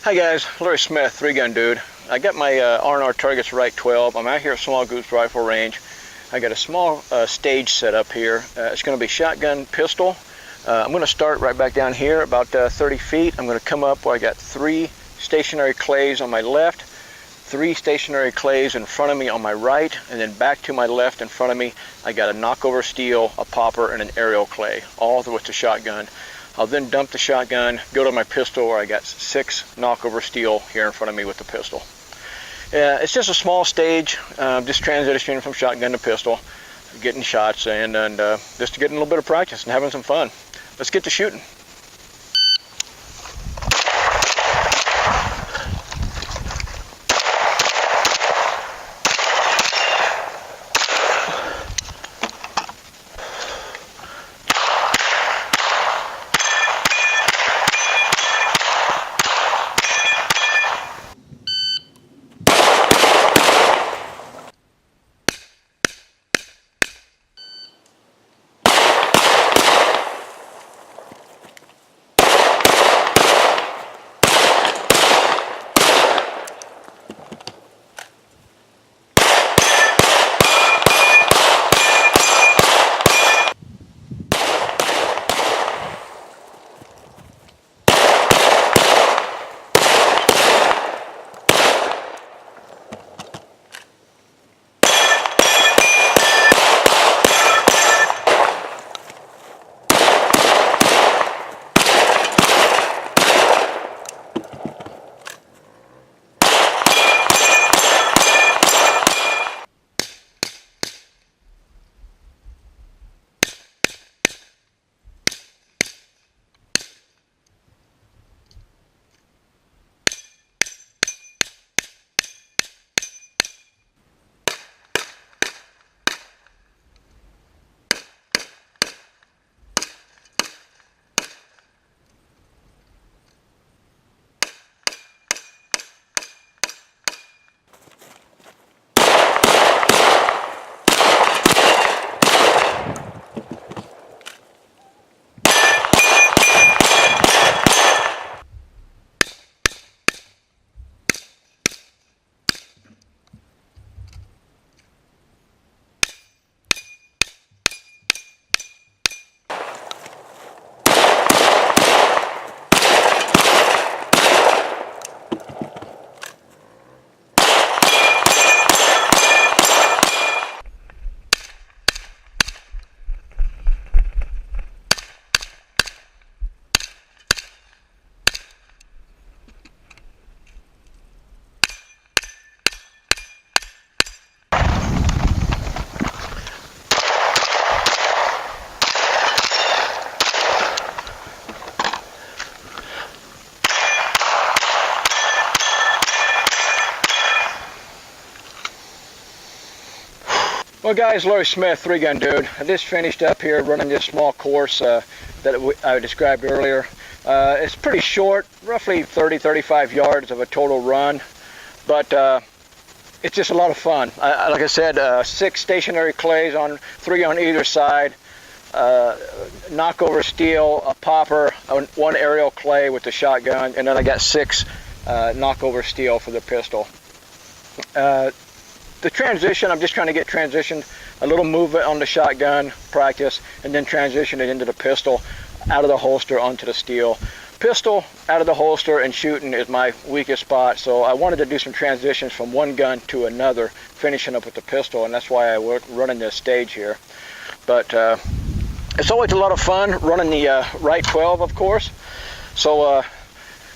Hi guys, Larry Smith, 3-Gun Dude. I got my R&R targets Wright12. I'm out here at Small Goose Rifle Range. I got a small stage set up here. It's going to be shotgun pistol. I'm going to start right back down here about 30 feet. I'm going to come up where I got 3 stationary clays on my left, 3 stationary clays in front of me on my right, and then back to my left in front of me I got a knockover steel, a popper, and an aerial clay, all with the shotgun. I'll then dump the shotgun, go to my pistol where I got 6 knockover steel here in front of me with the pistol. It's just a small stage, just transitioning from shotgun to pistol, getting shots, and just getting a little bit of practice and having some fun. Let's get to shooting. Well guys, Larry Smith, 3-Gun Dude. I just finished up here running this small course that I described earlier. It's pretty short, roughly 30-35 yards of a total run, but it's just a lot of fun. Like I said, 6 stationary clays, 3 on either side, knockover steel, a popper, 1 aerial clay with the shotgun, and then I got 6 knockover steel for the pistol. The transition, I'm just trying to get transitioned, a little movement on the shotgun practice, and then transition it into the pistol, out of the holster onto the steel. Pistol, out of the holster, and shooting is my weakest spot, so I wanted to do some transitions from one gun to another, finishing up with the pistol, and that's why I work running this stage here. But it's always a lot of fun running the Wright12, of course, so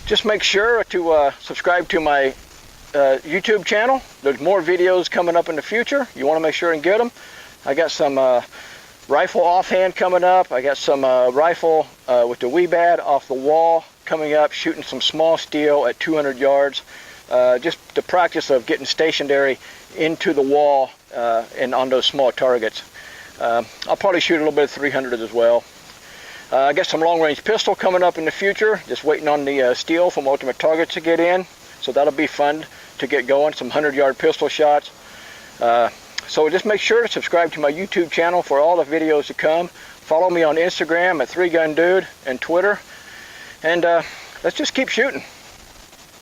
just make sure to subscribe to my YouTube channel. There's more videos coming up in the future. You want to make sure and get them. I got some rifle offhand coming up. I got some rifle with the WeBad off the wall coming up, shooting some small steel at 200 yards. Just the practice of getting stationary into the wall and on those small targets. I'll probably shoot a little bit of 300 as well. I got some long-range pistol coming up in the future. Just waiting on the steel from Ultimate Targets to get in. So that'll be fun to get going, some 100-yard pistol shots. So just make sure to subscribe to my YouTube channel for all the videos to come. Follow me on Instagram at 3Gun Dude and Twitter. And let's just keep shooting.